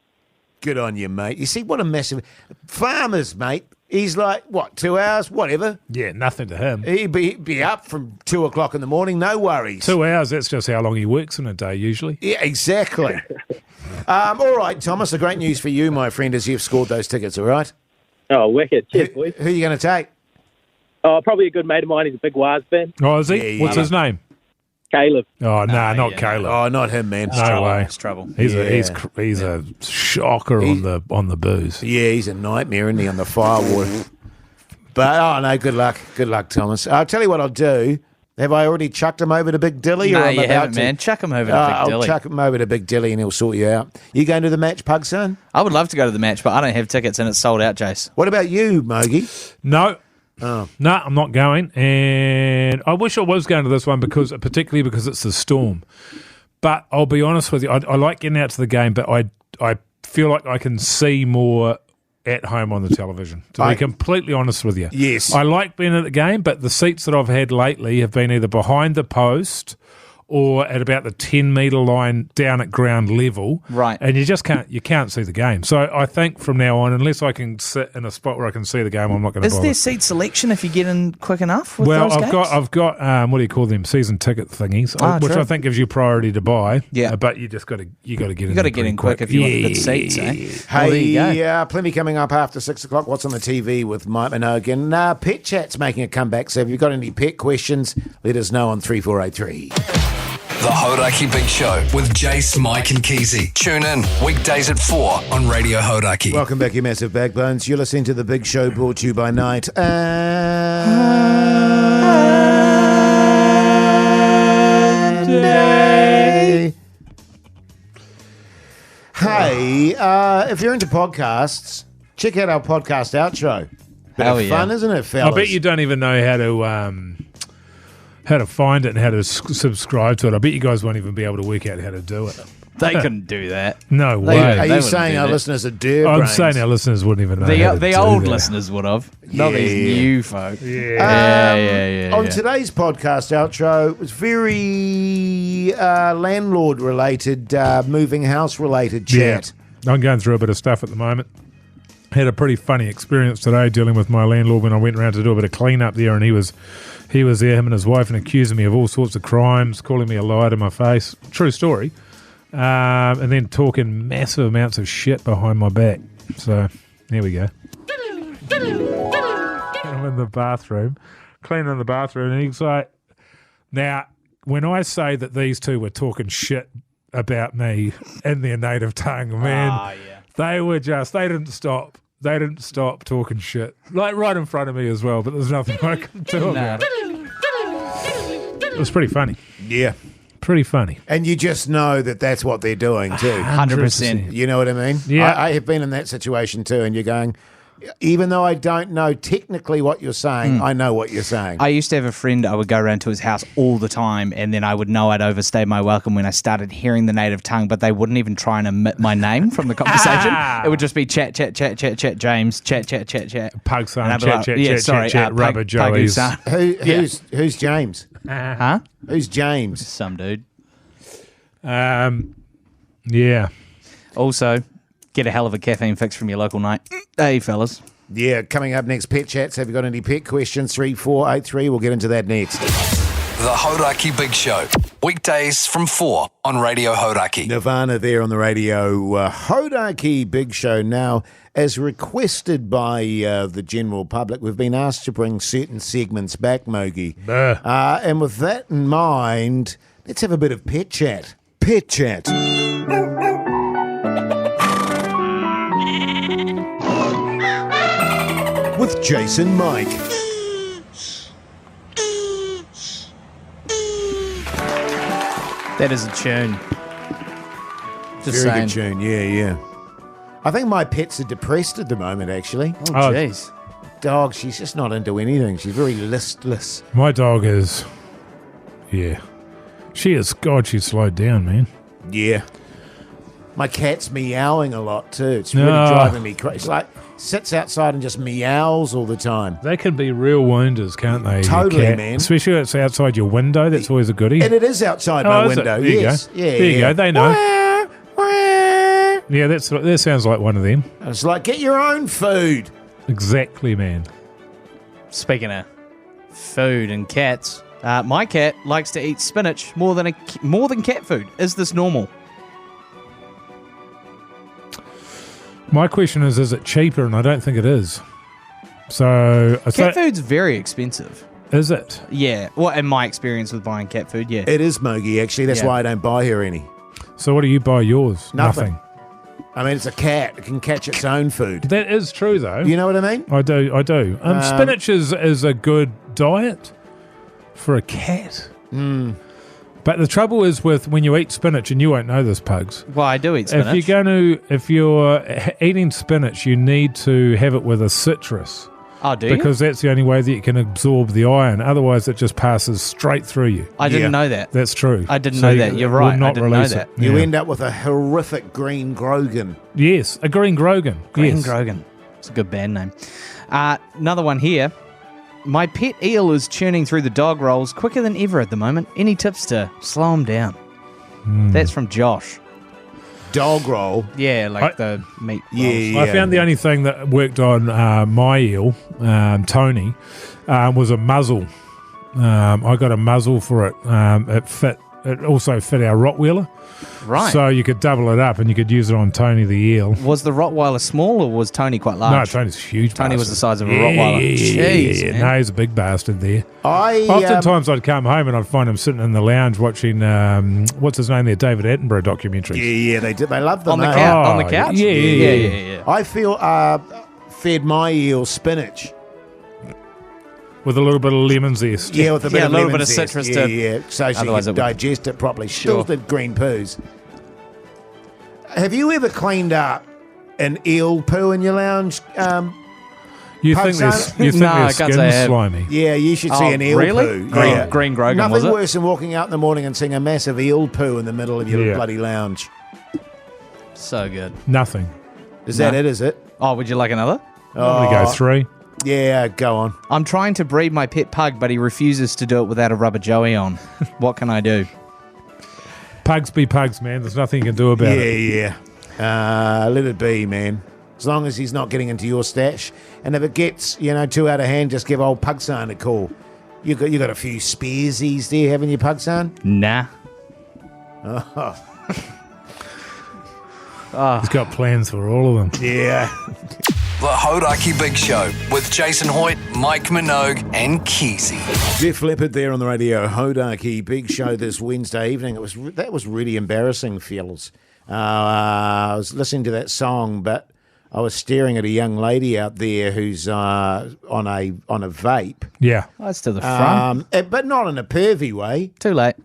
Good on you, mate. You see, what a massive... Farmers, mate, he's like, 2 hours? Whatever. Yeah, nothing to him. He'd be up from 2 o'clock in the morning, no worries. 2 hours, that's just how long he works in a day, usually. Yeah, exactly. All right, Thomas, the great news for you, my friend, is you've scored those tickets, all right? Oh, wicked. Cheers, boys. Who are you going to take? Oh, probably a good mate of mine. He's a big Waz fan. Oh, is he? Yeah, What's his name? Caleb. Oh, not Caleb. Oh, not him, man. No way. It's trouble. He's a shocker on the booze. Yeah, he's a nightmare, isn't he, on the firewater? But, good luck. Good luck, Thomas. I'll tell you what I'll do. Have I already chucked him over to Big Dilly? No, or I'm you about haven't, to? man. Chuck him over to Big I'll Dilly. chuck him over to Big Dilly and he'll sort you out. You going to the match, Pug, son? I would love to go to the match, but I don't have tickets and it's sold out, Jase. What about you, Mogi? No. Oh. No, I'm not going. And I wish I was going to this one particularly because it's the Storm. But I'll be honest with you, I like getting out to the game, but I feel like I can see more at home on the television, to be completely honest with you. Yes. I like being at the game, but the seats that I've had lately have been either behind the post or at about the 10-metre line down at ground level. Right. And you just can't see the game. So I think from now on, unless I can sit in a spot where I can see the game, I'm not going to bother. Is there seat selection if you get in quick enough with those games? I've got what do you call them, season ticket thingies, which true. I think gives you priority to buy. Yeah. But you just got to get in. You got to get in quick if you want the good seats, eh? Well, there you go. Plenty coming up after 6 o'clock. What's on the TV with Mike Minogue? And Pet Chat's making a comeback. So if you've got any pet questions, let us know on 3483. The Hodaki Big Show with Jase, Mike, and Keezy. Tune in weekdays at 4 on Radio Hodaki. Welcome back, you massive backbones. You're listening to The Big Show, brought to you by Night. Day. Hey, if you're into podcasts, check out our podcast outro. Bit of fun, isn't it, fellas? I bet you don't even know how to find it and how to subscribe to it. I bet you guys won't even be able to work out how to do it. They couldn't do that. No way. Are you saying our listeners are dear I'm brains? saying our listeners wouldn't even know how to The do old that. listeners would have. Not these new folk. Yeah. On today's podcast outro, it was very landlord-related, moving house-related chat. I'm going through a bit of stuff at the moment. Had a pretty funny experience today dealing with my landlord when I went around to do a bit of clean up there, and he was there, him and his wife, and accusing me of all sorts of crimes, calling me a liar to my face. True story. And then talking massive amounts of shit behind my back. So, there we go. I'm in the bathroom, cleaning the bathroom, and he's like, now, when I say that these two were talking shit about me in their native tongue, man, they didn't stop. They didn't stop talking shit. Like right in front of me as well, but there's nothing I can do about it. It was pretty funny. Yeah. Pretty funny. And you just know that that's what they're doing too. 100%. You know what I mean? Yeah. I have been in that situation too, and you're going, Even though I don't know technically what you're saying, I know what you're saying. I used to have a friend, I would go around to his house all the time, and then I would know I'd overstayed my welcome when I started hearing the native tongue, but they wouldn't even try and omit my name from the conversation. It would just be chat, James, chat. Pug son, And I'd be chat, like, chat, yeah, chat, sorry, chat, rubber Pug joeys. son. Who's James? Huh? Who's James? Some dude. Yeah. Also, get a hell of a caffeine fix from your local night. Hey, fellas. Yeah, coming up next, pet chats. Have you got any pet questions? 3483. We'll get into that next. The Hodaki Big Show. Weekdays from 4 on Radio Hodaki. Nirvana there on the radio. Hodaki Big Show. Now, as requested by the general public, we've been asked to bring certain segments back, Mogi. And with that in mind, let's have a bit of pet chat. Pet chat. With Jason Mike. That is a tune. Just Very saying. good tune, yeah. I think my pets are depressed at the moment, actually. Oh, jeez. Dog, she's just not into anything. She's very listless. My dog is, she is. God, she's slowed down, man. Yeah. My cat's meowing a lot too. It's really driving me crazy. It's like sits outside and just meows all the time. They can be real wounders, can't they? Totally, your cat? man. Especially if it's outside your window. That's always a goodie. And it is outside my is it? window. There you Yes. go. Yeah, there you go. They know. Wah, wah. Yeah, that sounds like one of them. It's like, get your own food. Exactly, man. Speaking of food and cats, my cat likes to eat spinach more than cat food. Is this normal? My question is it cheaper? And I don't think it is. So Cat food's very expensive. Is it? Yeah. Well, in my experience with buying cat food, yeah. It is, Mogi, actually. That's why I don't buy her any. So what do you buy yours? Nothing. I mean, it's a cat. It can catch its own food. That is true, though. You know what I mean? I do. Spinach is a good diet for a cat. But the trouble is with when you eat spinach, and you won't know this, Pugs. Well, I do eat spinach. If you're eating spinach, you need to have it with a citrus. Oh, do you? Because that's the only way that you can absorb the iron. Otherwise, it just passes straight through you. I didn't know that. That's true. I didn't know that. You're right. I didn't know that. You end up with a horrific green Grogan. Yes, a green Grogan. Green Grogan. It's a good band name. Another one here. My pet eel is churning through the dog rolls quicker than ever at the moment. Any tips to slow him down? That's from Josh. Dog roll? Yeah, like the meat rolls. Yeah. I found the only thing that worked on my eel, Tony, was a muzzle. I got a muzzle for it. It also fit our Rottweiler. Right. So you could double it up and you could use it on Tony the eel. Was the Rottweiler small or was Tony quite large? No, Tony's huge. Tony was the size of a bastard. Rottweiler. Jeez, Yeah, man. no, he's a big bastard there. Oftentimes Oftentimes I'd come home and I'd find him sitting in the lounge watching, what's his name there, David Attenborough documentaries. Yeah, they did. They love them. On the eh? couch? On the couch? Yeah. I feel fed my eel spinach. With a little bit of lemon zest. Yeah, with a bit of little lemon bit of zest. citrus Yeah, to- yeah. So she Otherwise can it would- digest it properly. Sure. Still did green poos. Have you ever cleaned up an eel poo in your lounge? You Pugs think aren't- their No, I can't skin's say I have. slimy? Yeah, you should see Oh, an eel really? poo. Green- Yeah. green Grogan, Nothing was it? worse than walking out in the morning and seeing a massive eel poo in the middle of your Yeah. bloody lounge. So good. Nothing. Is that No. it, is it? Oh, would you like another? I'm going to go 3. Yeah, go on. I'm trying to breed my pet pug, but he refuses to do it without a rubber joey on. What can I do? Pugs be pugs, man. There's nothing you can do about it. Yeah. Let it be, man. As long as he's not getting into your stash. And if it gets, too out of hand, just give old Pugsan a call. You got a few spearsies there, haven't you, Pugsan? Nah. He's got plans for all of them. Yeah. The Hodaki Big Show with Jason Hoyt, Mike Minogue, and Keezy. Jeff Leppard there on the radio. Hodaki Big Show this Wednesday evening. That was really embarrassing, fellas. I was listening to that song, but I was staring at a young lady out there who's on a vape. Yeah. That's to the front. But not in a pervy way. Too late.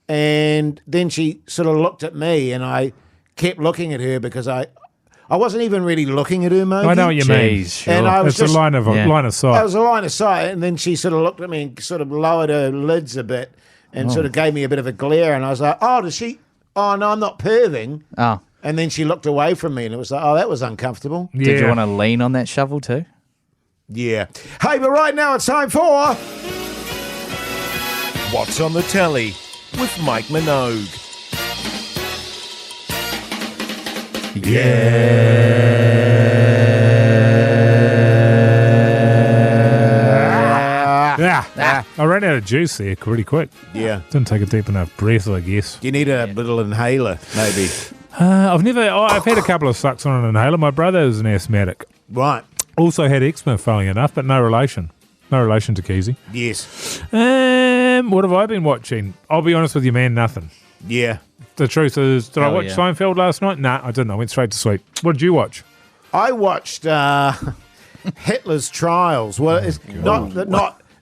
And then she sort of looked at me, and I kept looking at her because I I wasn't even really looking at her, Mogi. I know what you mean. Jeez, sure. And I was It's a line of sight. It was a line of sight, and then she sort of looked at me and sort of lowered her lids a bit and sort of gave me a bit of a glare, and I was like, oh, does she? Oh, no, I'm not perving. Oh. And then she looked away from me, and it was like, oh, that was uncomfortable. Yeah. Did you want to lean on that shovel too? Yeah. Hey, but right now it's time for... What's on the telly with Mike Minogue. I ran out of juice there pretty quick. Yeah. Didn't take a deep enough breath, I guess. You need a little inhaler, maybe. I've had a couple of sucks on an inhaler. My brother is an asthmatic. Right. Also had eczema, funnily enough, but no relation. No relation to Keezy. Yes. What have I been watching? I'll be honest with you, man, nothing. Yeah. The truth is, did I watch Seinfeld last night? Nah, I didn't. I went straight to sleep. What did you watch? I watched Hitler's Trials. Well, it's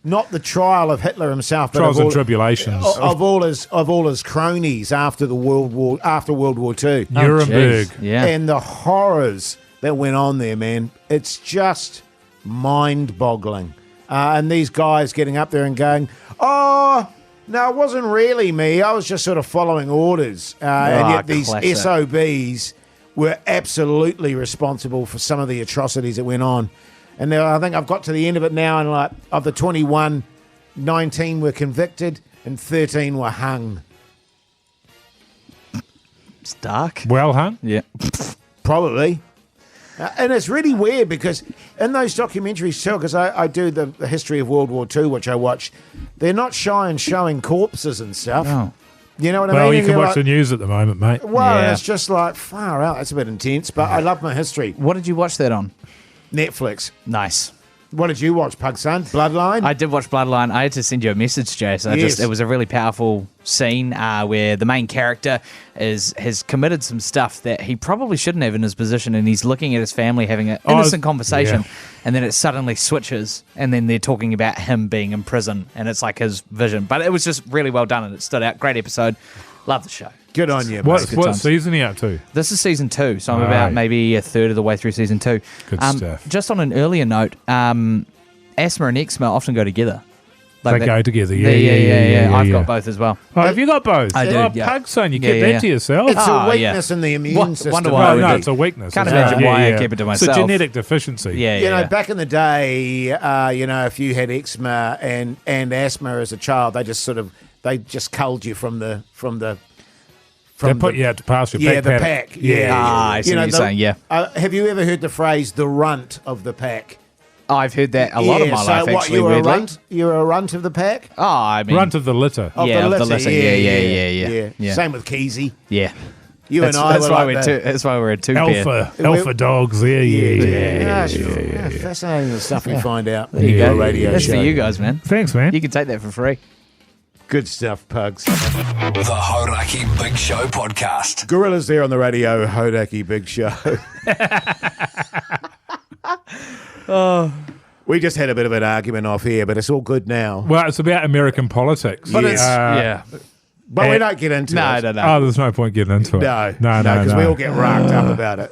not the trial of Hitler himself, but Trials and Tribulations of all his cronies after World War II. Nuremberg. And the horrors that went on there, man. It's just mind-boggling. And these guys getting up there and going, oh, no, it wasn't really me. I was just sort of following orders. And yet these classic. SOBs were absolutely responsible for some of the atrocities that went on. And now I think I've got to the end of it now, and like of the 21, 19 were convicted and 13 were hung. It's dark. Well hung? Yeah. Probably. And it's really weird because in those documentaries too, because I do the history of World War II, which I watch, they're not shy in showing corpses and stuff. No. You know what I mean? Well, you And can you're watch the news at the moment, mate. Well, Yeah. it's just like, far out. It's a bit intense, but I love my history. What did you watch that on? Netflix. Nice. What did you watch, Pug Son? Bloodline? I did watch Bloodline. I had to send you a message, Jase. Yes. It was a really powerful scene where the main character has committed some stuff that he probably shouldn't have in his position, and he's looking at his family having an innocent conversation, and then it suddenly switches, and then they're talking about him being in prison, and it's like his vision. But it was just really well done, and it stood out. Great episode. Love the show. Good on you, mate. What times. season are you up to? This is season 2, so I'm Right. about maybe a third of the way through season 2. Good stuff. Just on an earlier note, asthma and eczema often go together. They go together, Yeah. I've got both as well. Oh, have you got both? I do, Oh, yeah. Pug Son, you Yeah, keep yeah, that to yourself? It's Oh, a weakness in the immune system. Wonder why I No, would it's a weakness. Can't isn't it? imagine why I keep it to It's myself. a genetic deficiency. Yeah, You know, back in the day, if you had eczema and asthma as a child, they just culled you from the They put you out to pasture. the paddock. pack. I see what you're saying, yeah. Have you ever heard the phrase "the runt of the pack"? I've heard that a lot of my so life, what, actually, you were weirdly. a runt? You were a runt of the pack? Oh, I mean... Runt of the litter. Of Yeah, the of the litter. litter. Yeah. Same with Keezy. Yeah. You That's, and I that's were why like that's why we're a two-pair. Alpha dogs there. Yeah. Fascinating the stuff we find out. There you on go. a radio That's show. for you guys, man. Thanks, man. You can take that for free. Good stuff, Pugs. The Hodaki Big Show podcast. Gorillas there on the radio, Hodaki Big Show. We just had a bit of an argument off here, but it's all good now. Well, it's about American politics. But it's- Yeah. But we don't get into it. No. Oh, there's no point getting into it. No, no, because we all get racked up about it.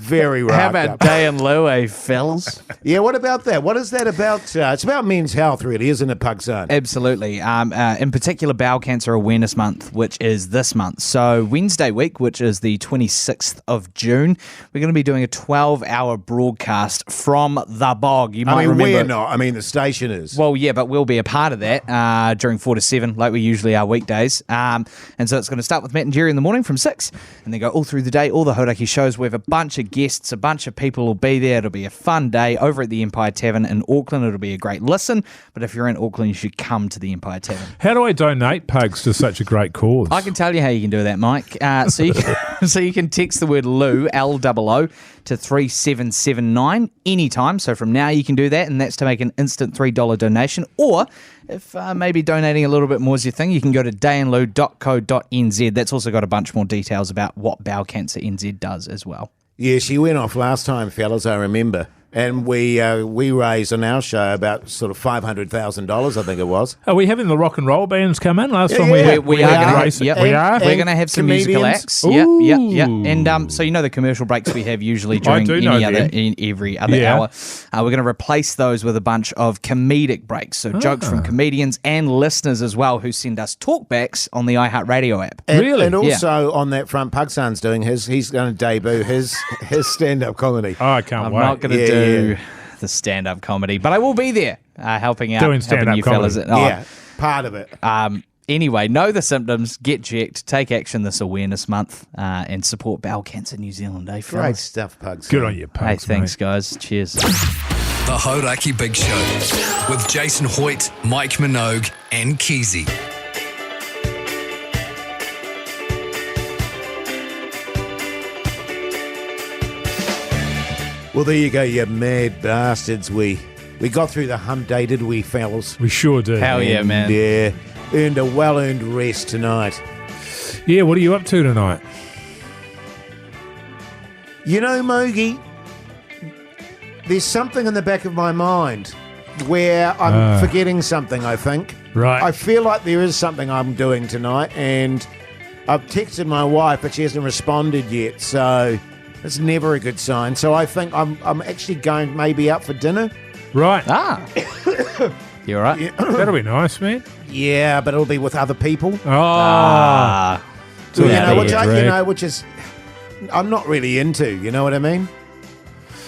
Very racked How about up. Day and Lou, fellas? Yeah, what about that? What is that about? It's about men's health, really, isn't it, Pug Son? Absolutely. In particular, Bowel Cancer Awareness Month, which is this month. So Wednesday week, which is the 26th of June, we're going to be doing a 12-hour broadcast from the bog. You might remember. we're not. I mean, the station is. Well, yeah, but we'll be a part of that during 4 to 7, like we usually are weekdays. And so it's going to start with Matt and Jerry in the morning from 6, and then go all through the day, all the Hodaki shows. We have a bunch of guests, a bunch of people will be there. It'll be a fun day over at the Empire Tavern in Auckland. It'll be a great listen, but if you're in Auckland, you should come to the Empire Tavern. How do I donate Pugs to such a great cause? I can tell you how you can do that, Mike. So you can text the word Lou, L-O-O, to 3779 anytime. So from now you can do that, and that's to make an instant $3 donation. Or if maybe donating a little bit more is your thing, you can go to dayandlou.co.nz. That's also got a bunch more details about what Bowel Cancer NZ does as well. Yeah, she went off last time, fellas, I remember. And we raised on our show about sort of $500,000, I think it was. Are we having the rock and roll bands come in? Last time we are. We are. We're going to have some musical acts. Yeah. And so you know the commercial breaks we have usually during every other hour. We're going to replace those with a bunch of comedic breaks. So jokes from comedians and listeners as well who send us talkbacks on the iHeartRadio app. And also on that front, Pugson's doing he's going to debut his stand-up comedy. Oh, I can't wait. I'm not going to do the stand-up comedy, but I will be there helping out. Doing stand-up you comedy. fellas. Part of it. Anyway, know the symptoms, get checked, take action this awareness month, and support Bowel Cancer New Zealand. Great fellas? stuff, Pugs. Good on you, Pugs. Hey, thanks, guys. Cheers. The Hodaki Big Show with Jason Hoyt, Mike Minogue, and Keezy. Well, there you go, you mad bastards. We got through the hump day, did we, fellas? We sure did. Hell yeah, man. Yeah, earned a well-earned rest tonight. Yeah, what are you up to tonight? You know, Mogi, there's something in the back of my mind where I'm forgetting something, I think. Right. I feel like there is something I'm doing tonight, and I've texted my wife, but she hasn't responded yet, so it's never a good sign. So I think I'm actually going maybe out for dinner. Right. You all right? Yeah. That'll be nice, man. Yeah, but it'll be with other people. So which is I'm not really into. You know what I mean?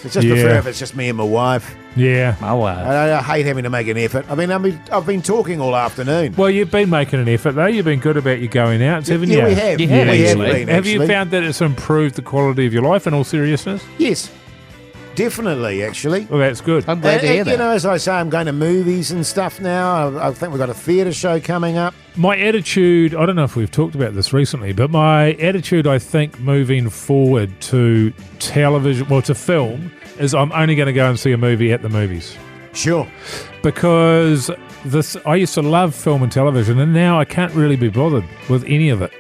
It's just prefer if it's just me and my wife. Yeah. My wife. I hate having to make an effort. I mean, I've been talking all afternoon. Well, you've been making an effort, though. You've been good about your going out, haven't you? Yeah, we have. You have, we have actually. been, Have you actually. found that it's improved the quality of your life in all seriousness? Yes, definitely, actually. Well, that's good. I'm glad to hear that. You know, as I say, I'm going to movies and stuff now. I think we've got a theatre show coming up. My attitude, I don't know if we've talked about this recently, but my attitude, I think, moving forward to television, well, to film, is I'm only going to go and see a movie at the movies. Sure. Because I used to love film and television, and now I can't really be bothered with any of it.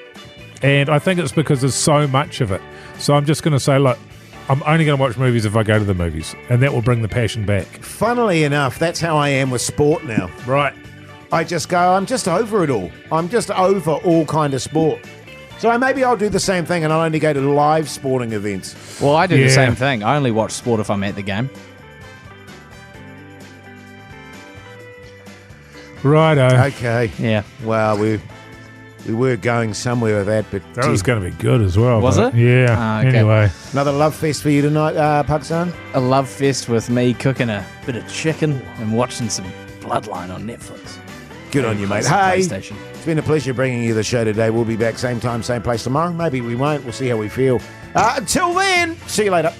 And I think it's because there's so much of it. So I'm just going to say, look, I'm only going to watch movies if I go to the movies, and that will bring the passion back. Funnily enough, that's how I am with sport now. Right. I just go, I'm just over it all. I'm just over all kind of sport. So maybe I'll do the same thing and I'll only go to live sporting events. Well, I do the same thing. I only watch sport if I'm at the game. Righto. Okay. Yeah. Well, we were going somewhere with that, but That was going to be good as well. Was but it? Yeah. Okay. Anyway. another love fest for you tonight, Pakistan. A love fest with me cooking a bit of chicken and watching some Bloodline on Netflix. Good on you, mate. Some Hey, PlayStation. it's been a pleasure bringing you the show today. We'll be back same time, same place tomorrow. Maybe we won't. We'll see how we feel. Until then, see you later.